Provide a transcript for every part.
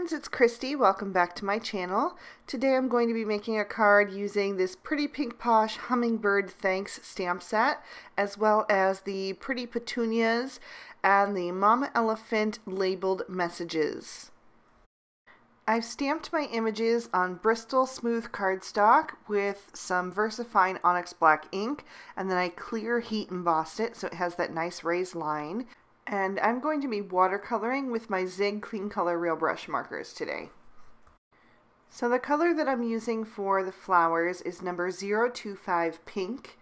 friends, it's Christy. Welcome back to my channel. Today I'm going to be making a card using this Pretty Pink Posh Hummingbird Thanks stamp set, as well as the Pretty Petunias and the Mama Elephant labeled messages. I've stamped my images on Bristol smooth cardstock with some VersaFine Onyx Black ink, and then I clear heat embossed it so it has that nice raised line. And I'm going to be watercoloring with my Zig Clean Color Real Brush markers today. So the color that I'm using for the flowers is number 025 Pink.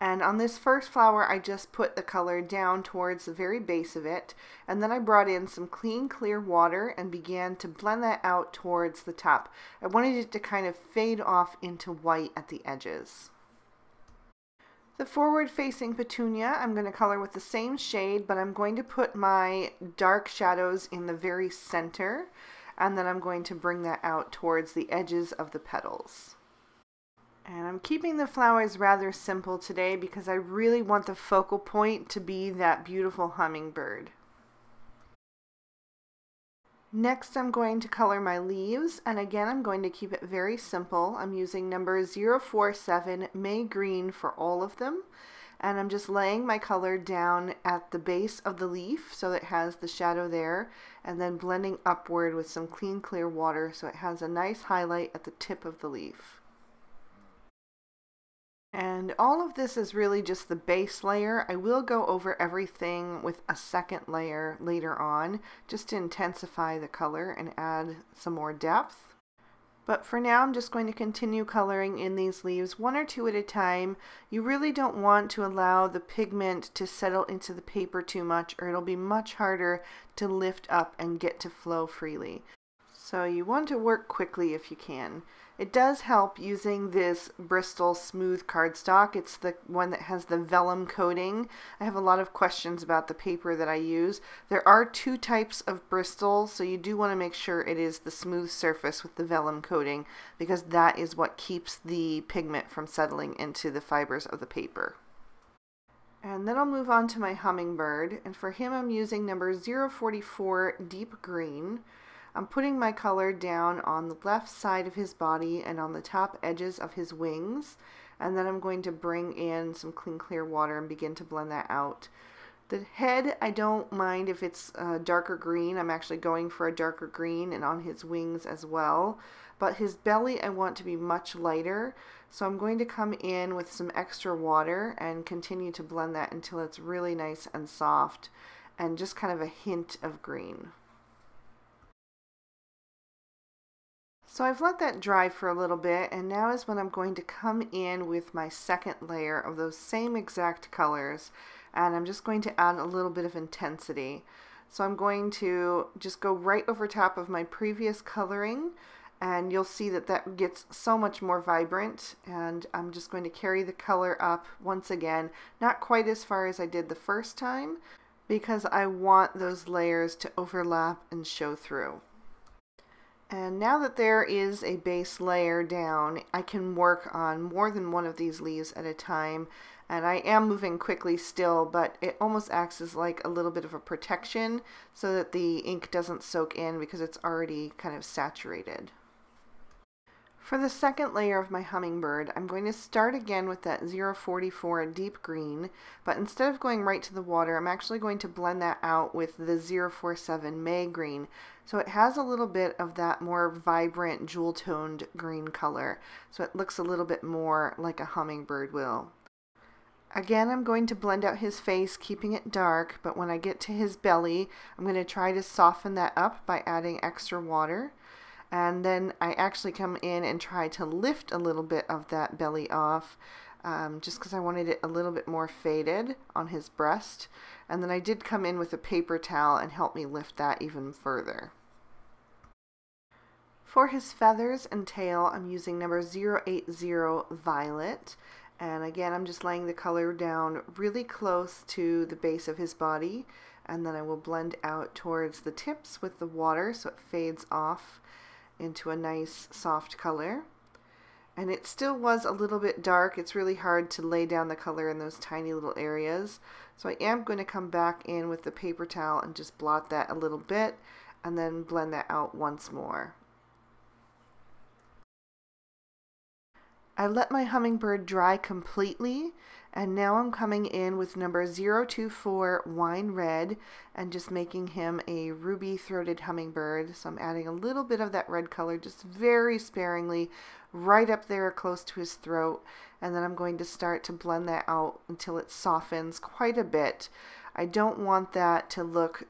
And on this first flower, I just put the color down towards the very base of it. And then I brought in some clean, clear water and began to blend that out towards the top. I wanted it to kind of fade off into white at the edges. The forward-facing petunia I'm going to color with the same shade, but I'm going to put my dark shadows in the very center, and then I'm going to bring that out towards the edges of the petals. And I'm keeping the flowers rather simple today because I really want the focal point to be that beautiful hummingbird. Next, I'm going to color my leaves, and again I'm going to keep it very simple. I'm using number 047 May Green for all of them, and I'm just laying my color down at the base of the leaf so that it has the shadow there, and then blending upward with some clean clear water so it has a nice highlight at the tip of the leaf. And all of this is really just the base layer. I will go over everything with a second layer later on, just to intensify the color and add some more depth. But for now, I'm just going to continue coloring in these leaves one or two at a time. You really don't want to allow the pigment to settle into the paper too much, or it'll be much harder to lift up and get to flow freely. So you want to work quickly if you can. It does help using this Bristol smooth cardstock. It's the one that has the vellum coating. I have a lot of questions about the paper that I use. There are two types of Bristol, so you do want to make sure it is the smooth surface with the vellum coating, because that is what keeps the pigment from settling into the fibers of the paper. And then I'll move on to my hummingbird, and for him I'm using number 044 Deep Green. I'm putting my color down on the left side of his body and on the top edges of his wings, and then I'm going to bring in some clean clear water and begin to blend that out. The head, I don't mind if it's darker green. I'm actually going for a darker green, and on his wings as well. But his belly I want to be much lighter, so I'm going to come in with some extra water and continue to blend that until it's really nice and soft and just kind of a hint of green. So I've let that dry for a little bit, and now is when I'm going to come in with my second layer of those same exact colors, and I'm just going to add a little bit of intensity. So I'm going to just go right over top of my previous coloring, and you'll see that that gets so much more vibrant, and I'm just going to carry the color up once again, not quite as far as I did the first time, because I want those layers to overlap and show through. And now that there is a base layer down, I can work on more than one of these leaves at a time. And I am moving quickly still, but it almost acts as like a little bit of a protection so that the ink doesn't soak in because it's already kind of saturated. For the second layer of my hummingbird, I'm going to start again with that 044 Deep Green, but instead of going right to the water, I'm actually going to blend that out with the 047 May Green. So it has a little bit of that more vibrant jewel-toned green color, so it looks a little bit more like a hummingbird will. Again, I'm going to blend out his face, keeping it dark, but when I get to his belly, I'm going to try to soften that up by adding extra water. And then I actually come in and try to lift a little bit of that belly off, just because I wanted it a little bit more faded on his breast. And then I did come in with a paper towel and help me lift that even further. For his feathers and tail, I'm using number 080 Violet. And again, I'm just laying the color down really close to the base of his body. And then I will blend out towards the tips with the water so it fades off into a nice soft color. And it still was a little bit dark. It's really hard to lay down the color in those tiny little areas. So I am going to come back in with the paper towel and just blot that a little bit, and then blend that out once more. I let my hummingbird dry completely, and now I'm coming in with number 024 Wine Red and just making him a ruby-throated hummingbird. So I'm adding a little bit of that red color, just very sparingly, right up there close to his throat, and then I'm going to start to blend that out until it softens quite a bit. I don't want that to look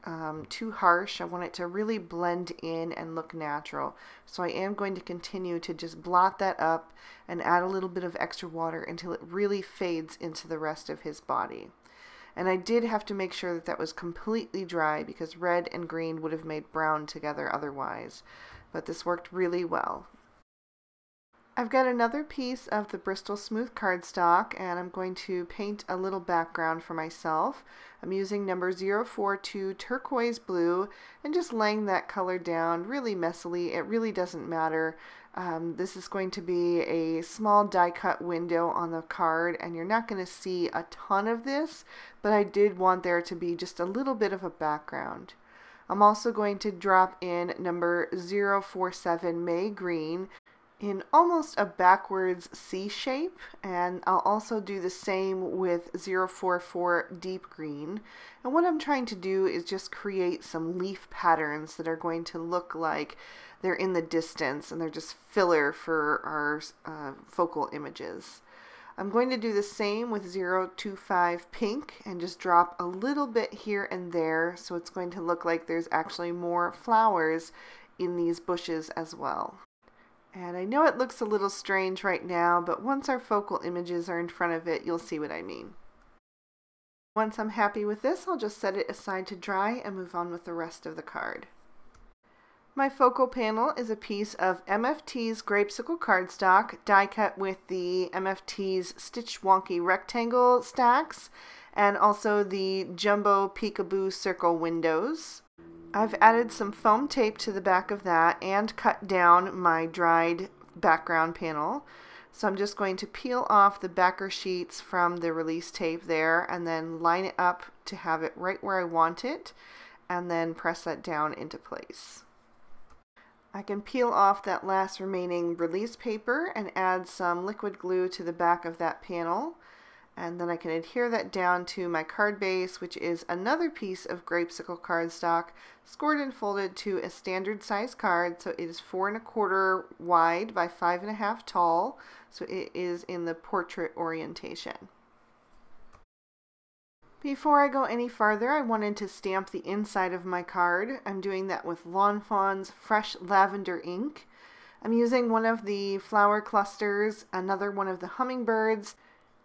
too harsh. I want it to really blend in and look natural. So I am going to continue to just blot that up and add a little bit of extra water until it really fades into the rest of his body. And I did have to make sure that that was completely dry because red and green would have made brown together otherwise. But this worked really well. I've got another piece of the Bristol Smooth cardstock, and I'm going to paint a little background for myself. I'm using number 042 Turquoise Blue and just laying that color down really messily. It really doesn't matter. This is going to be a small die cut window on the card, and you're not going to see a ton of this, but I did want there to be just a little bit of a background. I'm also going to drop in number 047 May Green in almost a backwards C shape, and I'll also do the same with 044 Deep Green. And what I'm trying to do is just create some leaf patterns that are going to look like they're in the distance and they're just filler for our focal images. I'm going to do the same with 025 Pink and just drop a little bit here and there, so it's going to look like there's actually more flowers in these bushes as well. And I know it looks a little strange right now, but once our focal images are in front of it, you'll see what I mean. Once I'm happy with this, I'll just set it aside to dry and move on with the rest of the card. My focal panel is a piece of MFT's Grapesicle cardstock, die cut with the MFT's Stitch Wonky rectangle stacks, and also the jumbo Peekaboo circle windows. I've added some foam tape to the back of that and cut down my dried background panel. So I'm just going to peel off the backer sheets from the release tape there and then line it up to have it right where I want it, and then press that down into place. I can peel off that last remaining release paper and add some liquid glue to the back of that panel. And then I can adhere that down to my card base, which is another piece of Grapesicle cardstock, scored and folded to a standard size card. So it is 4 1/4 wide by 5 1/2 tall. So it is in the portrait orientation. Before I go any farther, I wanted to stamp the inside of my card. I'm doing that with Lawn Fawn's Fresh Lavender ink. I'm using one of the flower clusters, another one of the hummingbirds,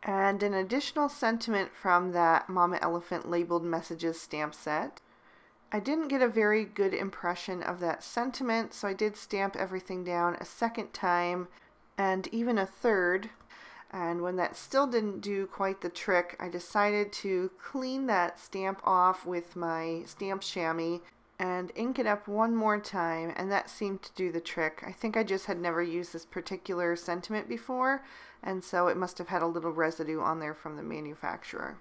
and an additional sentiment from that Mama Elephant labeled messages stamp set. I didn't get a very good impression of that sentiment, so I did stamp everything down a second time and even a third. And when that still didn't do quite the trick, I decided to clean that stamp off with my stamp chamois and ink it up one more time, and that seemed to do the trick. I think I just had never used this particular sentiment before, and so it must have had a little residue on there from the manufacturer.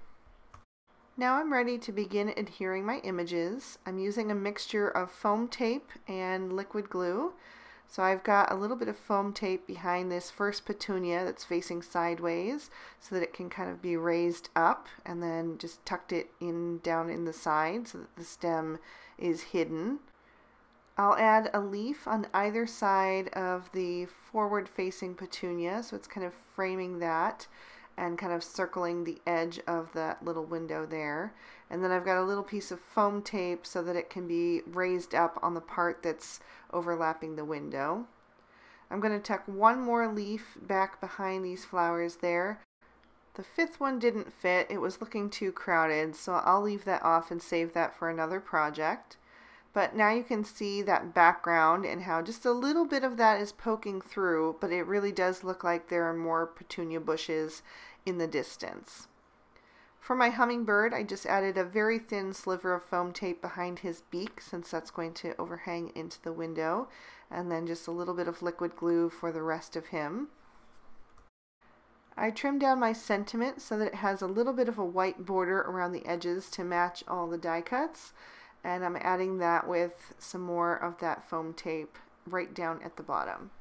Now I'm ready to begin adhering my images. I'm using a mixture of foam tape and liquid glue. So I've got a little bit of foam tape behind this first petunia that's facing sideways so that it can kind of be raised up, and then just tucked it in down in the side so that the stem is hidden. I'll add a leaf on either side of the forward facing petunia, so it's kind of framing that and kind of circling the edge of that little window there. And then I've got a little piece of foam tape so that it can be raised up on the part that's overlapping the window. I'm going to tuck one more leaf back behind these flowers there. The fifth one didn't fit, it was looking too crowded, so I'll leave that off and save that for another project. But now you can see that background and how just a little bit of that is poking through, but it really does look like there are more petunia bushes in the distance. For my hummingbird, I just added a very thin sliver of foam tape behind his beak, since that's going to overhang into the window, and then just a little bit of liquid glue for the rest of him. I trimmed down my sentiment so that it has a little bit of a white border around the edges to match all the die cuts. and I'm adding that with some more of that foam tape right down at the bottom.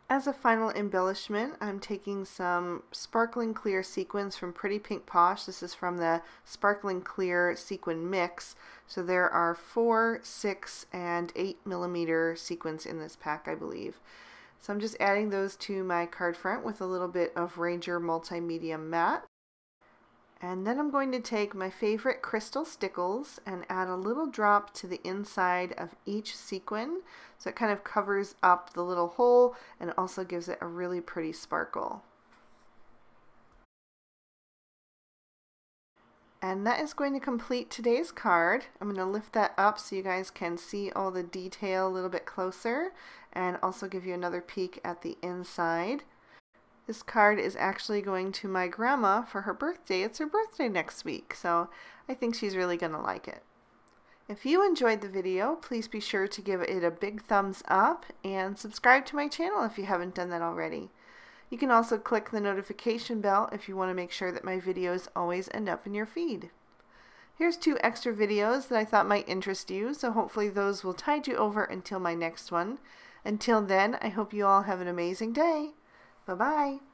As a final embellishment, I'm taking some sparkling clear sequins from Pretty Pink Posh. This is from the sparkling clear sequin mix. So there are 4, 6, and 8 millimeter sequins in this pack, I believe. So I'm just adding those to my card front with a little bit of Ranger Multimedia Matte. And then I'm going to take my favorite crystal stickles and add a little drop to the inside of each sequin, so it kind of covers up the little hole and also gives it a really pretty sparkle. And that is going to complete today's card. I'm going to lift that up so you guys can see all the detail a little bit closer and also give you another peek at the inside. This card is actually going to my grandma for her birthday. It's her birthday next week, so I think she's really going to like it. If you enjoyed the video, please be sure to give it a big thumbs up and subscribe to my channel if you haven't done that already. You can also click the notification bell if you want to make sure that my videos always end up in your feed. Here's 2 extra videos that I thought might interest you, so hopefully those will tide you over until my next one. Until then, I hope you all have an amazing day. Bye-bye.